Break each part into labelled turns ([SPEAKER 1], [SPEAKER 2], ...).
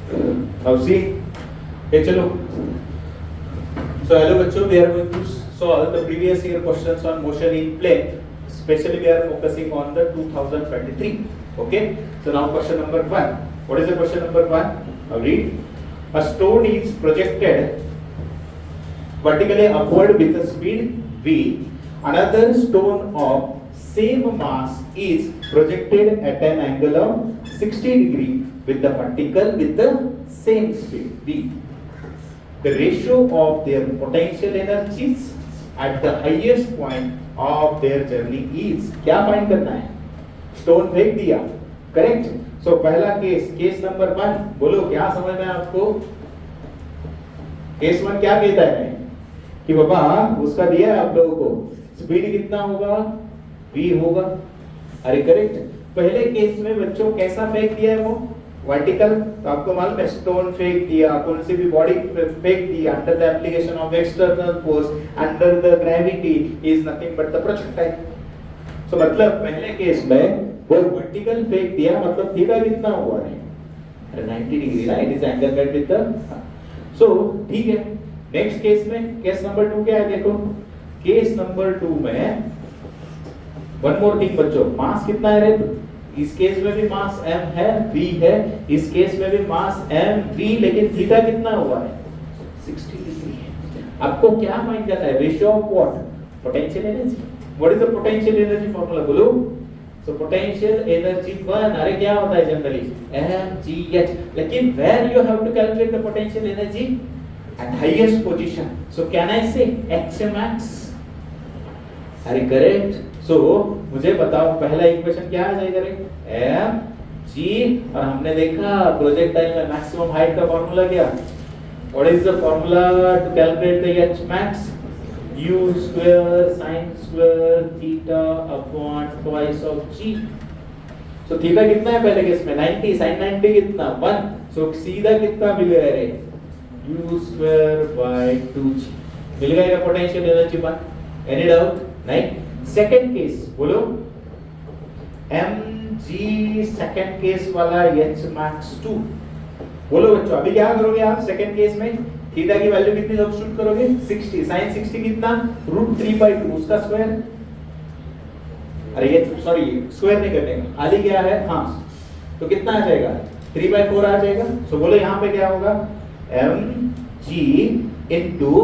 [SPEAKER 1] Now see, hey चलो. So hello बच्चों, we are going to solve the previous year questions on motion in plane. Especially we are focusing on the 2023. Okay. So now question number 1. What is the question number 1? Now read. A stone is projected vertically upward with a speed v. Another stone of same mass is projected at an angle of 60 degree with the vertical with the same speed v. The ratio of their potential energies at the highest point of their journey is. क्या find करना है? Stone फेंक दिया, correct. सो पहला case number 1, बोलो क्या समझ में आपको? केस 1 क्या कहता है कि बाबा उसका दिया है आप लोगों को, स्पीड कितना होगा? v होगा. अरे करेक्ट. पहले केस में बच्चों कैसा फेंक दिया है वो? वर्टिकल. तो आपको मालूम है स्टोन फेंक दिया, कौन सी भी बॉडी फेंक दिया, under the application of external force under the gravity is nothing but the projectile. So मतलब पहले केस में वो वर्टिकल फेंक दिया, मतलब थीटा कितना हुआ है? 90 डिग्री ना, it is angle made with the. So ठीक है. नेक्स्ट केस में, केस नंबर 2 क्या है देखो. केस नंबर 2 में वन मोर थिंग बच्चों, मास कितना है रे? इस केस में भी मास m है, v है. इस केस में भी मास m v, लेकिन थीटा कितना हुआ है? 60 डिग्री है. आपको क्या फाइंड करना है? Ratio of what? Potential energy. What is the potential energy formula बोलो. सो पोटेंशियल एनर्जी 1, अरे क्या होता है जनरली? mgh. लेकिन where you have to calculate the potential energy? At highest position. So can I say hmax? अरे correct. सो मुझे बताओ पहला इक्वेशन क्या आ जाएगा रे? m g. और हमने देखा प्रोजेक्टाइल में मैक्सिमम हाइट का फार्मूला क्या? What is the formula to calculate the hmax? u square sin square theta upon twice of g. सो थीटा कितना है पहले केस में? 90. sin 90 कितना? 1. सो सीधा कितना मिलेगा रे? u square bye 2g. मिल गया पोटेंशियल एनर्जी 1. Any doubt? नहीं. सेकंड केस बोलो. mg सेकंड केस वाला hmax 2. बोलो बच्चों अभी क्या करोगे आप सेकंड केस में? थीटा की वैल्यू कितनी सब्स्टिट्यूट करोगे? 60. sin 60 कितना? √3/2 उसका स्क्वायर. अरे ये सॉरी स्क्वायर नहीं करने का, आधी क्या है? हाँ. तो कितना आ जाएगा? 3/4 आ जाएगा. सो बोलो यहाँ पे क्या होगा? mg into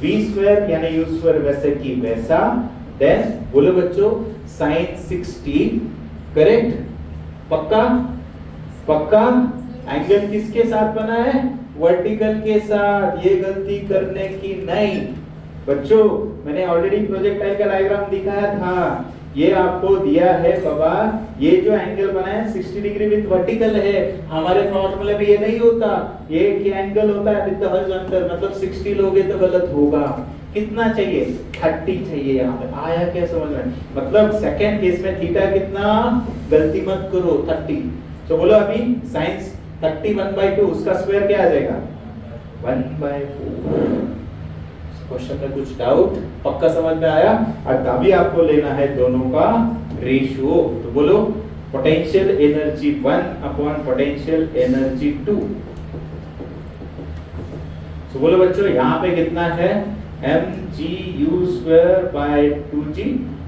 [SPEAKER 1] v स्क्वायर यानी u स्क्वायर वैसे की वैसा. देन बोलो बच्चों sin 60 करेक्ट. पक्का? पक्का. एंगल किसके साथ बना है? वर्टिकल के साथ. ये गलती करने की नहीं बच्चों. मैंने ऑलरेडी प्रोजेक्टाइल का डायग्राम दिखाया था. ये आपको दिया है बाबा, ये जो एंगल बना है 60 डिग्री विद वर्टिकल है. हमारे फॉर्मूले में ये नहीं होता. ये क्या एंगल होता है? With the horizontal. मतलब 60 लोगे तो गलत होगा. कितना चाहिए? 30 चाहिए. यहाँ पे आया क्या समझ में? मतलब सेकंड केस में थीटा कितना? गलती मत करो, 30. तो बोलो अभी साइंस 31/2 उसका स्क्वायर क्या आ जाएगा? 1/4. क्वेश्चन में कुछ डाउट? पक्का समझ में आया? और तभी आपको लेना है दोनों का रेशियो. तो बोलो potential energy 1 upon potential energy 2. तो बोलो बच्चों यहाँ पे कितना है? mgu square by 2g.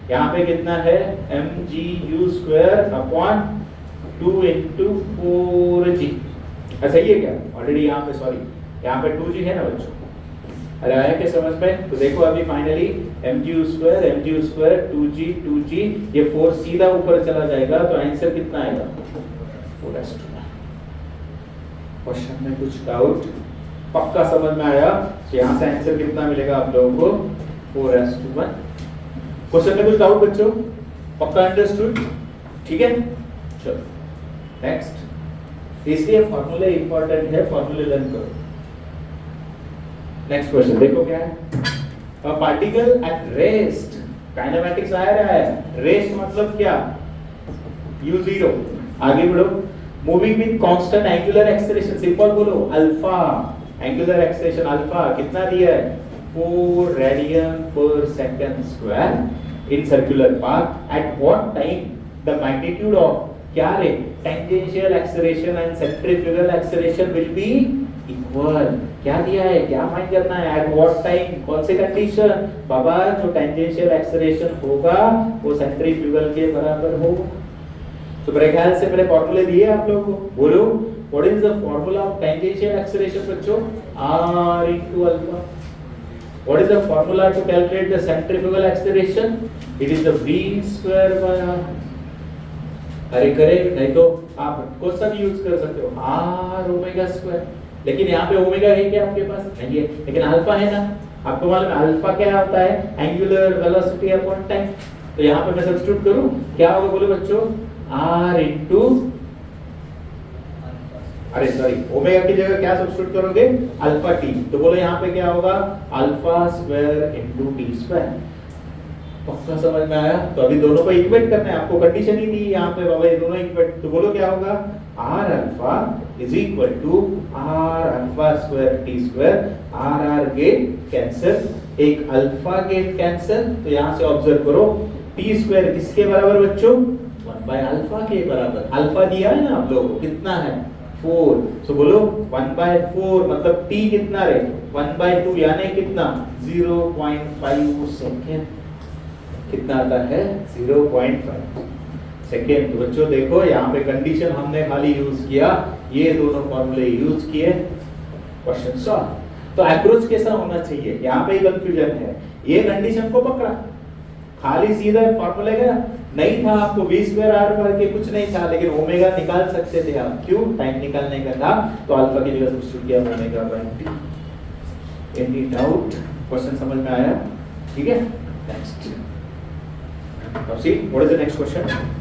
[SPEAKER 1] यहाँ पे कितना है? mgu square upon 2 into 4g. ऐसा ही है क्या? ऑलरेडी यहाँ पे सॉरी यहाँ पे 2g है ना बच्चों. अरे आया क्या समझ में? तो देखो अभी फाइनली mgu स्क्वायर 2g ये 4 सीधा ऊपर चला जाएगा. तो आंसर कितना आएगा? 4/9. क्वेश्चन में कुछ डाउट? पक्का समझ में आया? तो यहाँ से आंसर कितना मिलेगा आप लोगों को? 4/1. क्वेश्चन में कुछ डाउट बच्चों? पक्का अंडरस्टूड? ठीक है. चलो नेक्स्ट. इसलिए फॉर्मूले इंपॉर्टेंट है, फॉर्मूले लर्न करो. नेक्स्ट क्वेश्चन देखो क्या है. A particle at rest. Kinematics आ रहा है. रेस्ट मतलब क्या? u0. आगे बढ़ो. Moving with constant angular acceleration. Simple बोलो अल्फा. एंगुलर एक्सेलरेशन अल्फा कितना दिया है? 4 radian per second square in circular path. At what time the magnitude of क्या रे, tangential acceleration and centrifugal acceleration will be equal. क्या दिया है, क्या फाइंड करना है, एट व्हाट टाइम, कौन से कंडीशन, बाबा जो टेंजेंशियल एक्सेलरेशन होगा वो सेंट्रीफ्यूगल के बराबर हो। तो मेरे ख्याल से मेरे फॉर्मूले दिए आप लोगों को, बोलो what is the formula of tangential acceleration बच्चों, r into alpha। What is the formula to calculate the centrifugal acceleration? It is the v square by r। अरे करेक्ट, नहीं तो आप कौन सा भी यूज कर सकते हो, r ओमेगा स्क्वायर, लेकिन यहाँ पे ओमेगा है क्या आपके पास, नहीं है, लेकिन अल्फा है ना। आपको मालूम है अल्फा क्या होता है, एंगुलर वेलोसिटी अपॉन टाइम। तो यहाँ पे मैं सब्स्टिट्यूट करूँ, क्या होगा बोलो बच्चों, r into, अरे सॉरी, ओमेगा की जगह क्या सब्स्टिट्यूट करोगे, अल्फा टी। तो बोलो यहाँ पे क्या होगा, alpha square into T square. पक्का समझ में आया। तो अभी दोनों को इक्वेट करना है, आपको कंडीशन ही दी यहाँ पे बाबा ये दोनों इक्वेट। तो बोलो क्या होगा, R alpha is equal to R alpha square T square. R R get cancel, एक अल्फा गेट कैंसिल, तो यहाँ से ऑब्जर्व करो टी स्क्वायर किसके बराबर बच्चों, 1 बाय अल्फा के बराबर। अल्फा दिया है ना आप लोगों को, कितना है 4। सो बोलो 1 बाय 4 मतलब t कितना रे, 1 बाय 2 यानी कितना 0.5 सेकेंड। कितना आता है 0.5 सेकेंड। तो बच्चों देखो यहाँ पे कंडीशन हमने खाली यूज किया, ये दोनों फॉर्मूले यूज किए, क्वेश्चन सॉल्व। तो अप्रोच कैसा होना चाहिए, यहाँ पे ही कंफ्यूजन है। ये कंडीशन को पकड़ा, खाली सीधा फॉर्मूले का नहीं था, आपको v स्क्वायर r पर के कुछ नहीं था, लेकिन ओमेगा निकाल सकते थे आप, क्यों, टाइम निकालने का था, तो अल्फा की जगह सब्स्टिट्यूट किया omega by t। Any doubt, question समझ में आया, ठीक है। Next, now see what is the next question.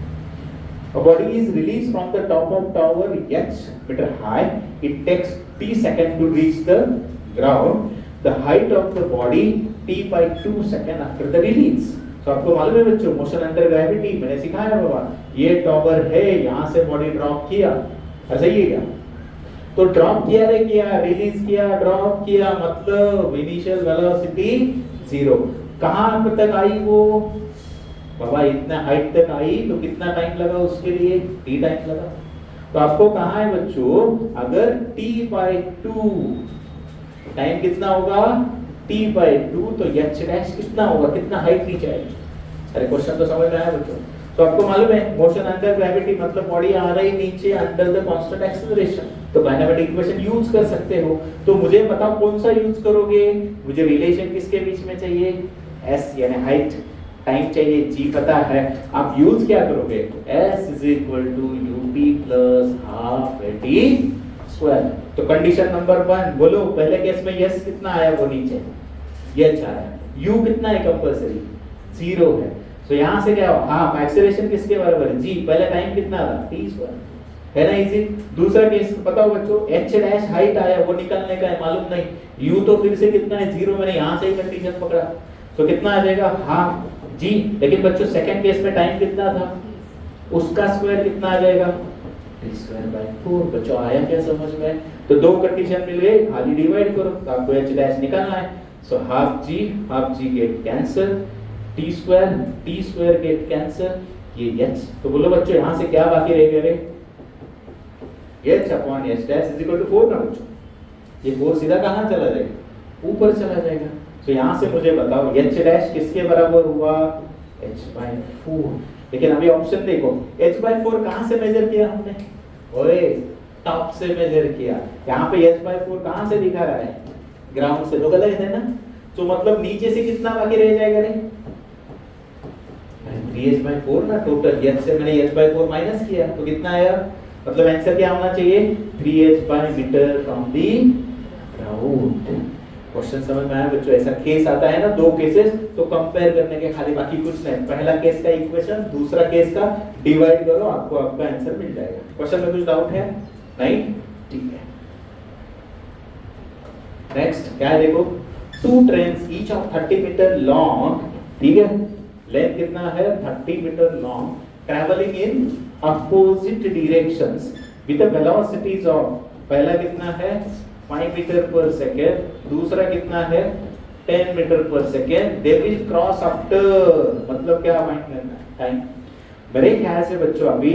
[SPEAKER 1] A body is released from the top of tower h meter high. It takes t seconds to reach the ground. The height of the body t by 2 seconds after the release. तो आपको मालूम है बच्चों, motion under gravity मैंने सिखाया बाबा, ये tower है, यहाँ से बॉडी ड्रॉप किया, ऐसा ही है क्या, तो ड्रॉप किया रे, किया रिलीज किया, ड्रॉप किया, मतलब इनिशियल वेलोसिटी 0। कहाँ तक आई वो बाबा, इतना हाइट तक आई, तो कितना टाइम लगा उसके लिए, t टाइम लगा। तो आपको कहाँ है बच्चों, अगर t by 2 टाइम कितना होगा, t by 2, तो h डैश कितना होगा, कितना हाइट नीचे आएगी। अरे क्वेश्चन तो समझ में आया बच्चों। तो आपको मालूम है मोशन अंडर ग्रेविटी मतलब बॉडी आ रही नीचे अंडर द कांस्टेंट एक्सेलरेशन, तो काइनेमेटिक इक्वेशन यूज कर सकते हो। तो मुझे बताओ कौन सा यूज करोगे, मुझे रिलेशन किसके बीच में चाहिए, s यानी हाइट, टाइम चाहिए, g पता है, आप यूज क्या करोगे, s is equal to ut plus half at square. तो कंडीशन नंबर 1 बोलो, पहले केस में s कितना आया, वो नीचे h आया, u कितना है कंपल्सरी 0 है। तो यहाँ से क्या हो, हाफ एक्सेलरेशन किसके बराबर है, g, पहले टाइम कितना था t स्क्वायर, है ना इजी। दूसरा केस बताओ बच्चों, h डैश हाइट आया, वो निकालने का है, मालूम नहीं, u तो फिर से कितना है 0, मैंने यहाँ से ही कंडीशन पकड़ा, तो कितना आ जाएगा हाफ g। लेकिन बच्चों सेकंड केस में टाइम कितना था, उसका स्क्वायर कितना आ जाएगा t स्क्वायर बाय 4। बच्चों आया क्या समझ में, तो दो कंडीशन मिल गई, खाली डिवाइड करो, तो आपको h डैश निकालना है। So half g get cancel, t square get cancel, ये h। तो बोलो बच्चों यहाँ से क्या बाकी रह गया रे, h upon h dash is equal to 4 ना बच्चों, ये 4 सीधा कहाँ चला जाएगा, ऊपर चला जाएगा। तो यहाँ से मुझे बताओ h डैश किसके बराबर हुआ, h by 4। लेकिन अभी ऑप्शन देखो, h by 4 कहाँ से मेजर किया हमने, ओए टॉप से मेजर किया। यहाँ पे h by 4 कहाँ से दिखा रहा है, ग्राउंड से, तो गलत है ना। तो मतलब नीचे से कितना बाकी रह जाएगा रे, 3h by 4 ना टोटल, h से मैंने h by 4 माइनस किया, तो कितना आया, मतलब आंसर क्या होना चाहिए 3h by metre from the ground. Question समझ में आया बच्चों, ऐसा केस आता है ना, दो केसेस, तो कंपेयर करने के खाली, बाकी कुछ नहीं, पहला केस का इक्वेशन, दूसरा केस का डिवाइड करो, आपको आपका आंसर मिल जाएगा। क्वेश्चन में कुछ डाउट है नहीं, ठीक है। नेक्स्ट क्या है देखो, 2 trains each of 30 metre long, ठीक है, लेंथ कितना है 30 metre long, travelling in opposite directions with the velocities of, पहला कितना है 5 मीटर पर सेकेंड, दूसरा कितना है 10 मीटर पर second, they will cross after, मतलब क्या माइंड करना है टाइम। मेरे ख्याल से बच्चों अभी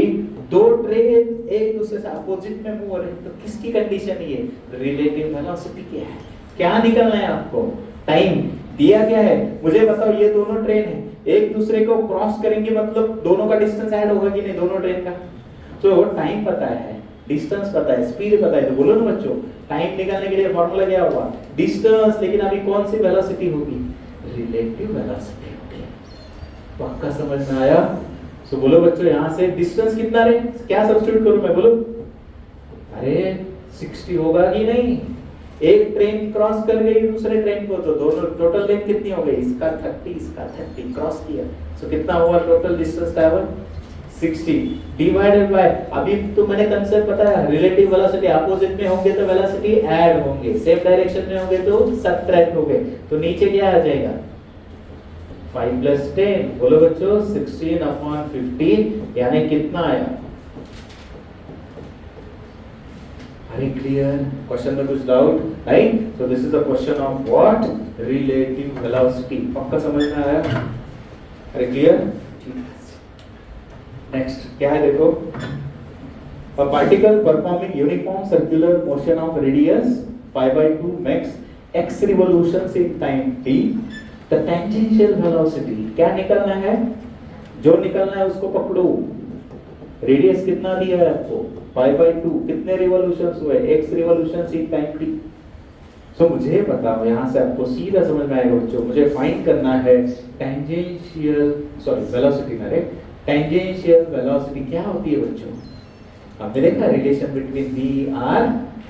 [SPEAKER 1] दो ट्रेन एक दूसरे से अपोजिट में मूव हो रहे हैं, तो किसकी कंडीशन ये? रिलेटिव वेलोसिटी क्या है? क्या निकलना है आपको? टाइम दिया क्या है? मुझे बताओ, ये दोनों ट्रेन है, एक दूसरे को क्रॉस करेंगे मतलब दोनों का डिस्टेंस ऐड होगा कि नहीं? दोनों ट्रेन का तो टाइम पता है, डिस्टेंस पता है, स्पीड पता है, तो बोलो ना बच्चों, टाइम निकालने के लिए फॉर्मूला क्या होगा? डिस्टेंस। लेकिन अभी कौन सी वेलोसिटी होगी? रिलेटिव वेलोसिटी होगी। पक्का समझ में आया? तो बोलो बच्चों, यहां से डिस्टेंस कितना रहे? क्या सब्स्टिट्यूट करूं मैं? बोलो। अरे 60 होगा कि नहीं? एक ट्रेन क्रॉस कर गई दूसरे ट्रेन को, तो दोनों टोटल लेंथ कितनी हो गई? इसका 30, इसका 30 क्रॉस किया, तो कितना हुआ total distance travel? 60 divided by, अभी तो मैंने कंसेप्ट पता है, रिलेटिव वेलोसिटी अपोजिट में होंगे तो वेलोसिटी ऐड होंगे, सेम डायरेक्शन में होंगे तो सबट्रैक्ट होंगे, तो नीचे क्या आ जाएगा? 5 + 10। बोलो बच्चों, 16/50 यानी कितना आया? Are you clear? क्वेश्चन में कुछ doubt? Right, so this is the question of what? Relative velocity. पक्का समझ में आया? अरे क्लियर? नेक्स्ट क्या है देखो, a particle performing uniform circular motion of radius π/2 makes x revolutions in time t, the tangential velocity क्या निकलना है? जो निकलना है उसको पकड़ो। रेडियस कितना दिया है आपको? π/2, कितने रिवॉल्यूशंस हुए? x revolutions in time t। सो मुझे बताओ, यहां से आपको सीधा समझ में आएगा बच्चों, मुझे फाइंड करना है टेंजेंशियल वेलोसिटी में। टेंजेंशियल वेलोसिटी क्या होती है बच्चों? हमने देखा relation between v r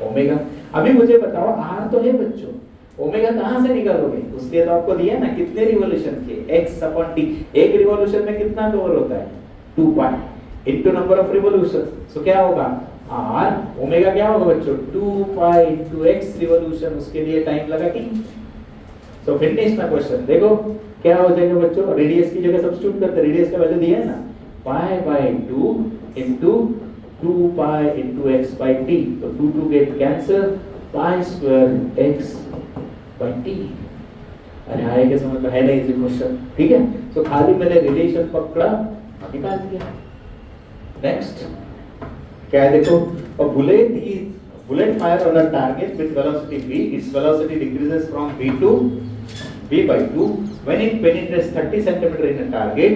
[SPEAKER 1] omega. अभी मुझे बताओ, r तो है बच्चों, ओमेगा कहां से निकालोगे? उसके तो आपको दिया ना कितने रिवॉल्यूशन के? x/t। एक रिवॉल्यूशन में कितना कवर होता है? 2 pi into number of revolutions. So क्या होगा? r ओमेगा क्या होगा बच्चों? 2 पाई इनटू x रिवॉल्यूशन, उसके लिए टाइम लगा t। सो फिनिश ना क्वेश्चन। देखो क्या हो जाएगा बच्चों, रेडियस की जगह सब्स्टिट्यूट करते, रेडियस का वैल्यू दिया है ना, π/2 इनटू 2 पाई इनटू x/t, तो 2 गेट कैंसिल, π² x/t। अरे आए क्या समझ में? है ना इजी क्वेश्चन? ठीक है, तो खाली मैंने रिलेशन पकड़ा, निकाल दिया। नेक्स्ट क्या है देखो, a bullet fire on a target with velocity v, its velocity decreases from v to v/2 when it penetrates 30 cm in a target.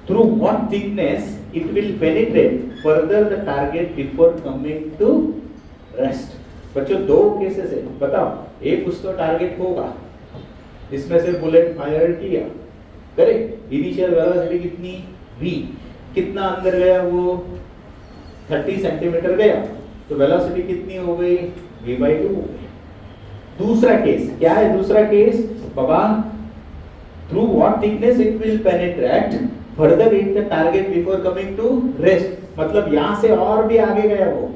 [SPEAKER 1] Through what thickness it will penetrate further the target before coming to rest? बच्चों दो cases है, बताओ। एक उसका target होगा, इसमें से bullet fire किया, करेक्ट, इनिशियल वेलोसिटी कितनी? v, कितना अंदर गया वो? 30 सेंटीमीटर गया, तो वेलोसिटी कितनी हो गई? v/2 हो गई। दूसरा केस क्या है? दूसरा case Baba, through what thickness it will penetrate further in the target before coming to rest, मतलब यहां से और भी आगे गया वो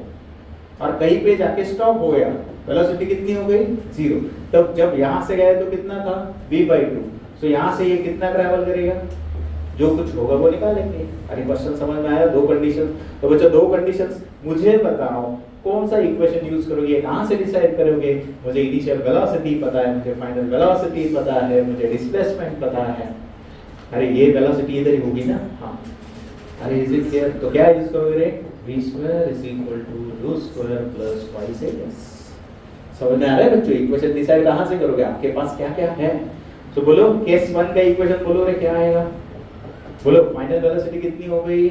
[SPEAKER 1] और कहीं पे जाके स्टॉप हो गया, वेलोसिटी कितनी हो गई? 0। तब जब यहां से गया तो कितना था? v/2। सो यहां से ये कितना ट्रैवल करेगा? जो कुछ होगा वो निकालेंगे। अरे क्वेश्चन समझ में आया? दो कंडीशन, तो बच्चों दो कंडीशंस मुझे बताओ, कौन सा इक्वेशन यूज करोगे? कहां से डिसाइड करोगे? मुझे इनिशियल वेलोसिटी पता है, मुझे फाइनल वेलोसिटी पता है, मुझे डिस्प्लेसमेंट पता है। अरे ये वेलोसिटी इधर ही होगी ना? हाँ। अरे इज इट क्लियर? तो क्या यूज करोगे रे? v² = ρ² + twice s। समझ में आ रहा है बच्चों? इक्वेशन डिसाइड कहां से करोगे? आपके पास क्या क्या है? तो बोलो केस 1 का इक्वेशन बोलो रे, क्या आएगा? बोलो फाइनल वेलोसिटी कितनी हो गई?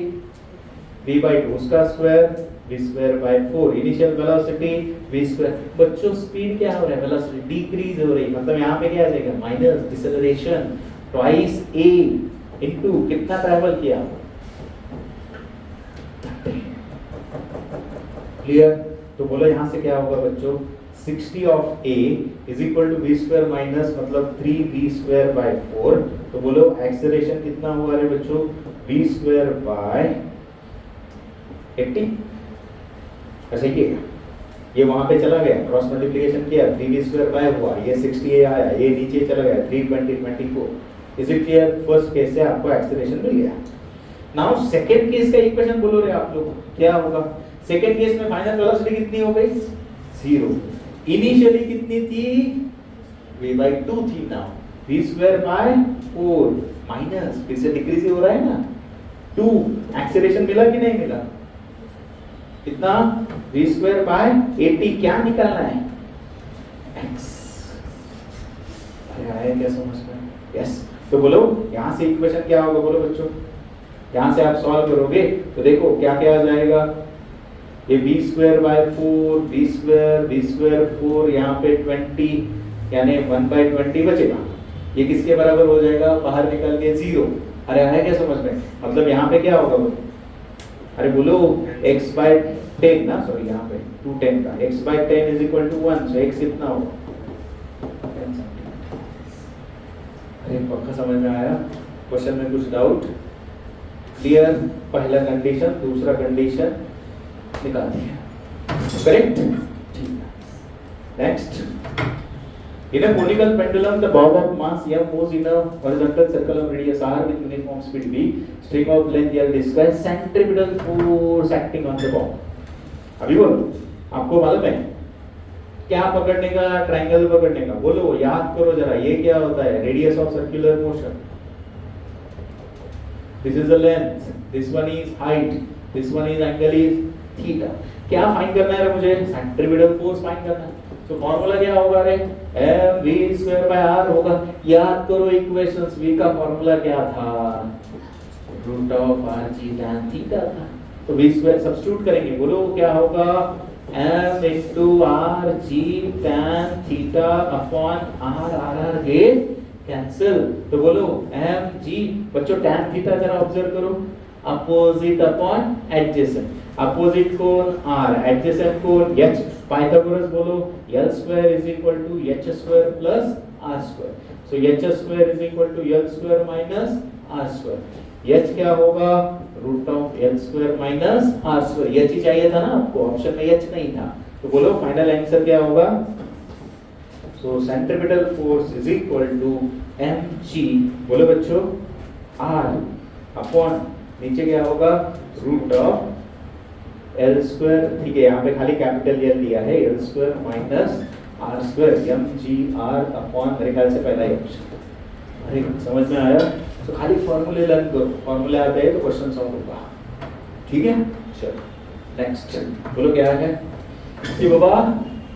[SPEAKER 1] v/2 उसका square, v²/4 initial velocity, v²। बच्चों स्पीड क्या हो रहा है? वेलोसिटी डिक्रीज हो रही, मतलब यहाँ पे क्या आ जाएगा? Minus deceleration, twice a into कितना ट्रैवल किया? क्लियर? तो बोलो यहाँ से क्या होगा बच्चों? 60 of a is equal to v² minus मतलब 3v²/4। तो बोलो एक्सेलरेशन कितना हुआ रे बच्चों? v²/80। ऐसे किएगा, ये वहां पे चला गया, क्रॉस मल्टीप्लिकेशन किया, 3v² हुआ, ये 60a आया, ये नीचे चला गया, 320 24। Is it clear? First case से आपको एक्सेलरेशन मिल गया। नाउ सेकंड केस का इक्वेशन बोलो रे आप लोग, क्या होगा? सेकंड केस में फाइनल वेलोसिटी कितनी हो गई? 0। इनिशियली कितनी थी? v/2 थी। नाउ v²/4 माइनस, फिर से डिक्रीज हो रहा है ना, 2। एक्सेलरेशन मिला कि नहीं मिला? कितना v स्क्वायर बाय 80 क्या निकालना है x। अरे आया क्या समझ में? यस। तो बोलो यहाँ से इक्वेशन क्या होगा बोलो बच्चों, यहाँ से आप सॉल्व करोगे तो देखो क्या क्या आ जाएगा, ये v square by 4 v square 4 यहाँ पे 20 यानी 1/20 बचेगा, ये किसके बराबर हो जाएगा, बाहर निकल के 0। अरे है क्या समझ में? मतलब यहाँ पे क्या होगा बोलो, अरे बोलो x/10 ना, सॉरी यहाँ पे 210 का x/10 is equal to 1, so x कितना होगा? अरे पक्का समझ में आया? क्वेश्चन में कुछ डाउट? क्लियर? पहला कंडीशन, दूसरा कंडीशन निकाल दिया, करेक्ट? ठीक है। Next, in a conical pendulum the bob of mass m moves in a horizontal circle of radius r with uniform speed v, string of length l describes centripetal force acting on the bob। अभी बोलो, आपको मालूम है क्या पकड़ने का, triangle पकड़ने का? बोलो, याद करो जरा, ये क्या होता है? Radius of circular motion, this is the length, this one is height, this one is angle is theta. क्या फाइंड करना है मुझे? सेंट्रीपिटल फोर्स फाइंड करना है। तो फॉर्मूला क्या होगा रे? mv स्क्वायर बाय r होगा। याद करो इक्वेशंस, v का फॉर्मूला क्या था? Root of rg tan theta था। तो v स्क्वायर सब्स्टिट्यूट करेंगे, बोलो क्या होगा? m into rg tan theta upon r get cancel. तो बोलो mg, बच्चों tan थीटा जरा ऑब्जर्व करो, अपोजिट अपॉन एडजेसेंट, अपोजिट कोण r, एडजेसेंट कोण h, पाइथागोरस बोलो l square is equal to h square plus r square, so h square is equal to l square minus r square. h क्या होगा? Root of l square minus r square. h ही चाहिए था ना आपको, option में h नहीं था। तो बोलो फाइनल आंसर क्या होगा? So centripetal force is equal to mg, बोलो बच्चों, r अपॉन नीचे क्या होगा? रूट ऑफ L स्क्वायर, ठीक है, यहाँ पे खाली कैपिटल L दिया है, L square minus R square mgr upon, मेरे ख्याल से पहला ही ऑप्शन। अरे समझ में आया? तो खाली फॉर्मूले लर्न करो, फॉर्मूले आते हैं तो क्वेश्चन सॉल्व होगा। ठीक है, चलो नेक्स्ट बोलो क्या है कि बाबा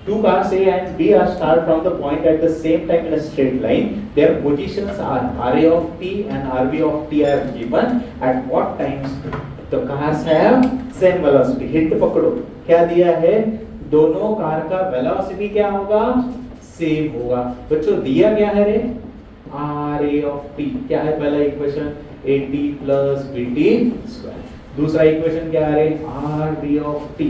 [SPEAKER 1] two cars A and B are start from the point at the same time in a straight line. Their positions are RA of t and RB of t are given at what times the cars have same velocity। Hint पकड़ो, क्या दिया है? दोनों car का velocity क्या होगा? Same होगा। बच्चों दिया क्या है रे? RA of t, क्या है पहला equation? AT plus BT square. दूसरा इक्वेशन क्या है? RB of t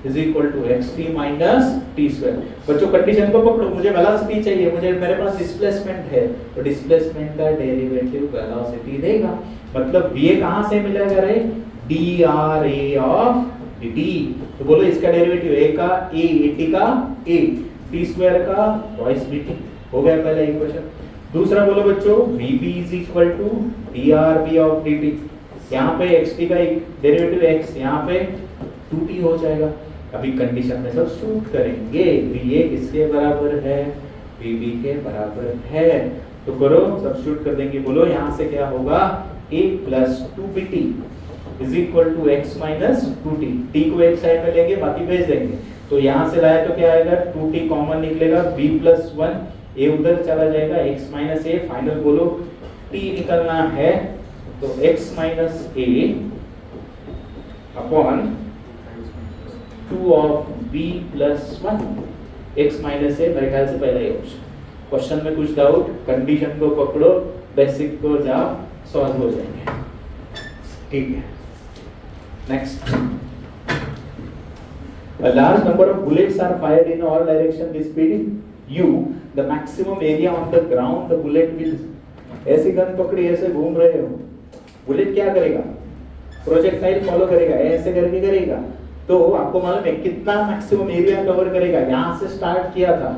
[SPEAKER 1] is equal to xt minus t square. बच्चों कंडीशन को पकड़ो, मुझे वेलोसिटी चाहिए, मुझे मेरे पास डिस्प्लेसमेंट है, तो डिस्प्लेसमेंट का डेरिवेटिव वेलोसिटी देगा। मतलब ये कहां से मिलेगा रे? dra of dt। तो बोलो इसका डेरिवेटिव a का a, at का a, t स्क्वायर का ट्वाइस bt। हो गया पहला इक्वेशन। दूसरा बोलो बच्चों, vb is equal to drb of dt। यहाँ पे xt का डेरिवेटिव x, यहाँ पे 2t हो जाएगा। अभी कंडीशन में सब्स्टिट्यूट करेंगे, va किसके बराबर है? vb के बराबर है। तो करो सब्स्टिट्यूट कर देंगे, बोलो यहाँ से क्या होगा? a plus 2bt is equal to x minus 2t। t को एक साइड में लेंगे, बाकी भेज देंगे। तो यहाँ से लाए तो क्या आएगा? 2t कॉमन निकलेगा, b plus 1, a उधर चला जाएगा, x minus a, फाइनल बोलो t निकलना है, तो x minus a upon 2 of b plus 1, x minus a, मेरे ख्याल से पहला ही ऑप्शन। क्वेश्चन में कुछ डाउट? कंडीशन को पकड़ो, बेसिक को जाओ, सॉल्व हो जाएंगे। ठीक है, next, a large number of bullets are fired in all direction with speed u, the maximum area on the ground the bullet will। ऐसी गन पकड़ी, ऐसे घूम रहे हो, बुलेट क्या करेगा? प्रोजेक्टाइल फॉलो करेगा, ऐसे करके करेगा। तो आपको मालूम है कितना मैक्सिमम एरिया कवर करेगा? यहां से स्टार्ट किया था,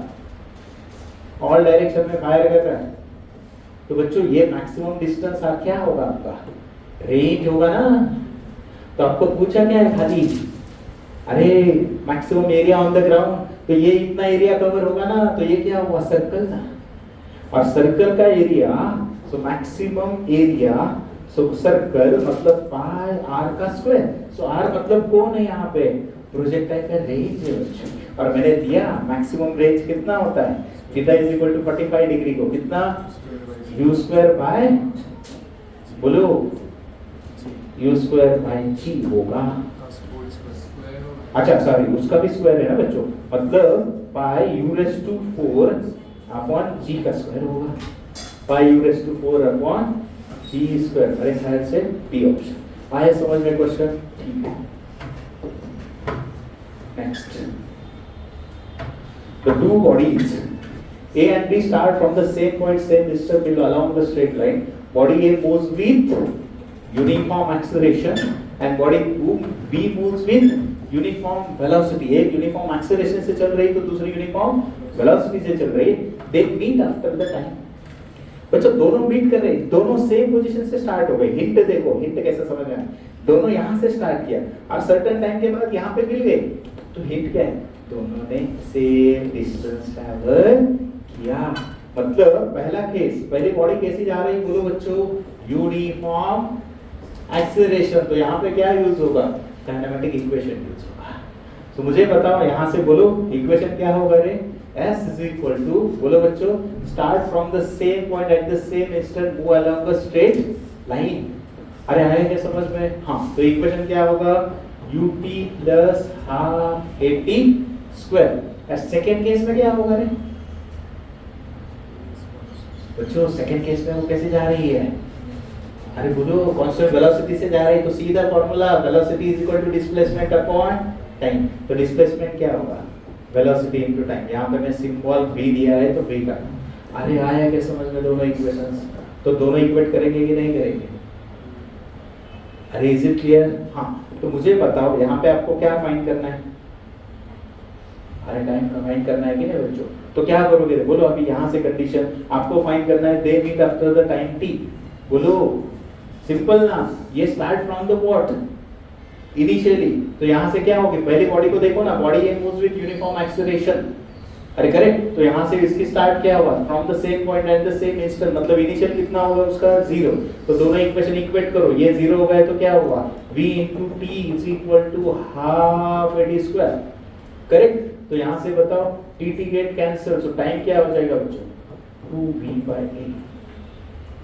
[SPEAKER 1] ऑल डायरेक्शन में फायर कर रहा है, तो बच्चों ये मैक्सिमम डिस्टेंस क्या होगा? आपका रेंज होगा ना। तो आपको पूछा क्या है खाली? अरे maximum area on the ground, तो ये इतना एरिया कवर होगा ना, तो ये क्या हुआ? सर्कल ना। और सर्कल का एरिया, सो मैक्सिमम एरिया, सो सर्कल मतलब पाई आर का स्क्वायर। सो आर मतलब कौन है यहाँ पे? प्रोजेक्टाइल का रेंज है बच्चों, और मैंने दिया मैक्सिमम रेंज कितना होता है, theta is equal to 45 degree को कितना u स्क्वायर बाय, बोलो u स्क्वायर बाय g होगा। अच्छा सॉरी, उसका भी स्क्वायर है ना बच्चों, मतलब pi u raise to 4 upon g का स्क्वायर होगा, pi u raise to 4 upon g square. मेरे ख्याल से बी ऑप्शन आया समझ में क्वेश्चन, ठीक है। Next, the two bodies A and B start from the same point, same distance below along the straight line. Body A moves with uniform acceleration and body B moves with uniform velocity. एक uniform acceleration से चल रही तो दूसरी uniform velocity से चल रही। They meet after the time. बच्चों दोनों मीट कर रहे, दोनों सेम पोजीशन से स्टार्ट हो गए। हिंट देखो, हिंट कैसे समझ में आया, दोनों यहाँ से स्टार्ट किया और सर्टेन टाइम के बाद यहाँ पे मिल गए, तो हिंट क्या है, दोनों ने सेम डिस्टेंस ट्रैवल किया। मतलब पहला केस, पहली बॉडी कैसी जा रही, बोलो बच्चों यूनिफॉर्म एक्सेलरेशन, तो यहाँ पे क्या यूज होगा, काइनेमेटिक इक्वेशन यूज होगा। तो मुझे बताओ यहाँ से बोलो इक्वेशन क्या होगा रे, S is equal to, बोलो बच्चों, start from the same point at the same instant move along a straight line। अरे आया क्या समझ में, हाँ तो इक्वेशन क्या होगा, ut plus half 80 square. Second case में क्या होगा रे बच्चों, सेकेंड केस में वो कैसे जा रही है, अरे बोलो कांस्टेंट वेलोसिटी से जा रही है, तो सीधा formula velocity is equal to displacement upon time. तो डिस्प्लेसमेंट क्या होगा, वेलोसिटी इनटू टाइम। यहाँ पे मैं सिंबल v दिया है तो v का, अरे आया क्या समझ में दोनों इक्वेशंस, तो दोनों इक्वेट करेंगे कि नहीं करेंगे, अरे इज इट क्लियर। हाँ तो मुझे बताओ यहाँ पे आपको क्या फाइंड करना है, अरे टाइम फाइंड करना है कि नहीं बच्चों, तो क्या करोगे बोलो, अभी यहाँ से कंडीशन आपको फाइंड करना है, they meet after the time t, बोलो सिंपल ना, ये start from the what initially, तो यहाँ से क्या होगी, पहली बॉडी को देखो ना, body A moves with uniform acceleration, अरे करेक्ट, तो यहाँ से इसकी स्टार्ट क्या हुआ, from the same point at the same instant, मतलब इनिशियल कितना होगा उसका 0, तो दोनों इक्वेशन इक्वेट करो, ये 0 हो गए तो क्या हुआ, v into t is equal to half 80 square, correct. तो यहाँ से बताओ t गेट कैंसिल, तो टाइम क्या हो जाएगा बच्चों 2v/a।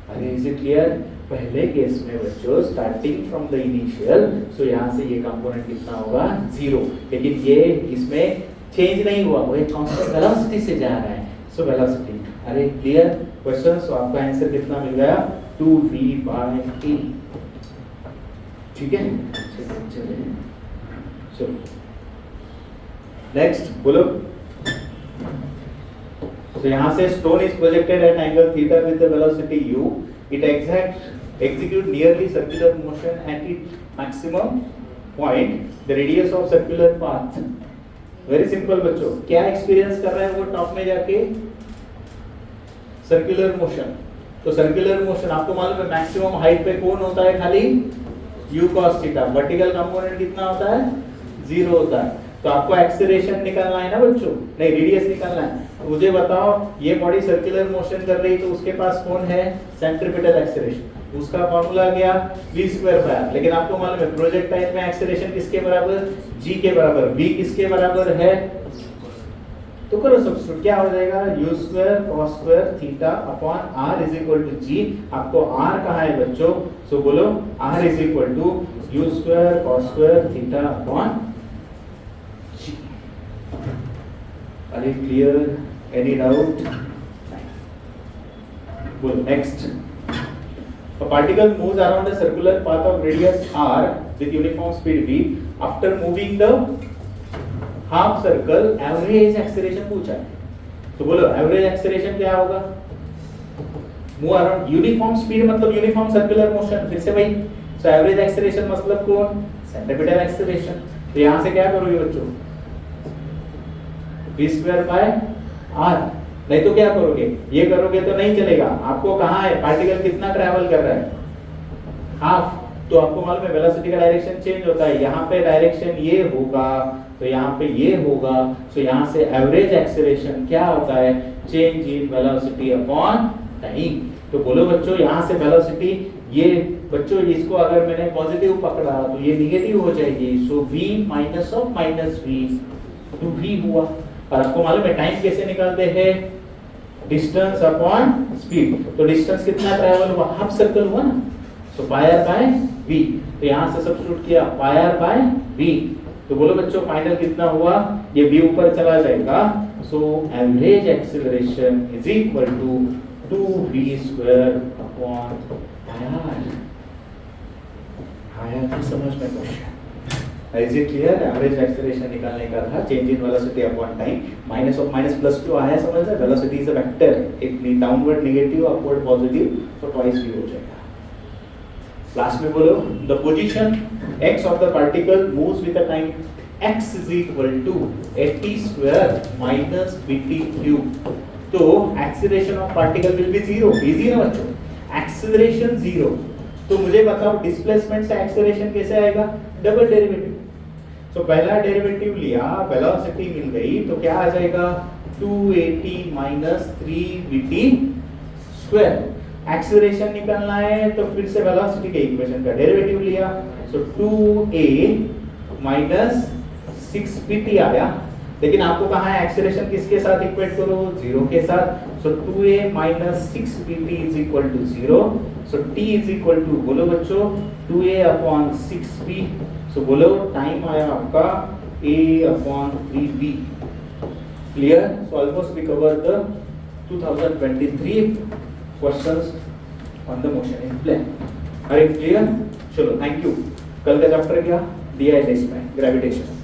[SPEAKER 1] अरे इज इट क्लियर, पहले केस में बच्चों स्टार्टिंग फ्रॉम द इनिशियल, सो यहाँ से ये कंपोनेंट कितना होगा 0, लेकिन ये इसमें चेंज नहीं हुआ, वो एक कांस्टेंट वेलोसिटी से जा रहा है, सो वेलोसिटी। अरे क्लियर क्वेश्चन, सो आपका आंसर कितना मिल गया 2v/a, ठीक है। चलो नेक्स्ट बोलो, तो यहाँ से stone is projected at angle theta with the velocity u, it execute nearly circular motion at its maximum point, the radius of circular path। Very simple बच्चों, क्या एक्सपीरियंस कर रहा है वो टॉप में जाके, सर्कुलर मोशन। तो सर्कुलर मोशन आपको मालूम है मैक्सिमम हाइट पे कौन होता है, खाली u cos theta, vertical component कितना होता है 0 होता है। तो आपको एक्सेलरेशन निकालना है ना बच्चों, नहीं रेडियस निकालना है, तो मुझे बताओ ये बॉडी सर्कुलर मोशन कर रही, तो उसके पास कौन है सेंट्रीपिटल एक्सेलरेशन, उसका फॉर्मूला गया v²/r, लेकिन आपको मालूम है प्रोजेक्टाइल में एक्सेलरेशन किसके बराबर, g के बराबर, v किसके बराबर है, तो करो सब्स्टिट्यूट, क्या हो जाएगा u² cos² theta upon r is equal to g। आपको r कहाँ है बच्चों, सो बोलो r is equal to u² cos² theta upon g। अरे क्लियर, एनी डाउट, बोलो next. A particle moves around a circular path of radius r with uniform speed v. After moving the half circle, average acceleration पूछा है, तो बोलो average acceleration क्या होगा, move around uniform speed मतलब uniform circular motion, फिर से भाई, so average acceleration मतलब कौन, centripetal acceleration। तो यहाँ से क्या करोगे बच्चों, v²/r, नहीं तो क्या करोगे, ये करोगे तो नहीं चलेगा, आपको कहाँ है पार्टिकल कितना ट्रैवल कर रहा है, हाफ, तो आपको मालूम है वेलोसिटी का डायरेक्शन चेंज होता है, यहाँ पे डायरेक्शन ये होगा तो यहाँ पे ये होगा, तो यहाँ से एवरेज एक्सेलरेशन क्या होता है, change in velocity upon time. तो बोलो बच्चों यहाँ से वेलोसिटी ये बच्चों इसको अगर मैंने पॉजिटिव पकड़ा तो ये निगेटिव हो जाएगी, सो v minus of minus v 2v हुआ। और आपको मालूम है टाइम कैसे निकालते हैं, डिस्टेंस अपॉन स्पीड। तो डिस्टेंस कितना ट्रैवल हुआ, हाफ सर्कल हुआ ना, सो पाई आर बाय v। तो यहाँ से सब्स्टिट्यूट किया पाई आर बाय v। तो बोलो बच्चों फाइनल कितना हुआ, ये v ऊपर चला जाएगा, so average acceleration is equal to 2v square upon pi R. आया था समझ में क्वेश्चन? Is it clear? Average acceleration निकालने का था, change in velocity upon time, minus of minus plus क्यों आया समझ में? वेलोसिटी इज अ वेक्टर, एक डाउनवर्ड नेगेटिव अपवर्ड पॉजिटिव, तो ट्वाइस भी हो जाएगा। लास्ट में बोलो the position x of the particle moves with a time x is equal to at square minus bt cube। तो acceleration of particle will be zero, easy ना बच्चों, acceleration zero. तो मुझे बताओ डिस्प्लेसमेंट से एक्सीलरेशन कैसे आएगा, डबल डेरिवेटिव। तो पहला डेरिवेटिव लिया, वेलोसिटी मिल गई, तो क्या आ जाएगा 280 माइनस 3vt स्क्वायर। एक्सीलरेशन निकालना है तो फिर से वेलोसिटी के इक्वेशन का डेरिवेटिव लिया, सो 2a माइनस 6vt आया। लेकिन आपको कहा है एक्सीलरेशन किसके साथ इक्वेट करो, जीरो के साथ, so 2a minus 6vt is equal to 0। So t is equal to बोलो बच्चों 2a अपॉन 6v। सो बोलो टाइम आया आपका a upon 3v। Clear? So almost we cover the 2023 questions on the motion in plane. अरे clear? चलो thank you. कल का chapter क्या दिया है टेस्ट में, ग्रेविटेशन।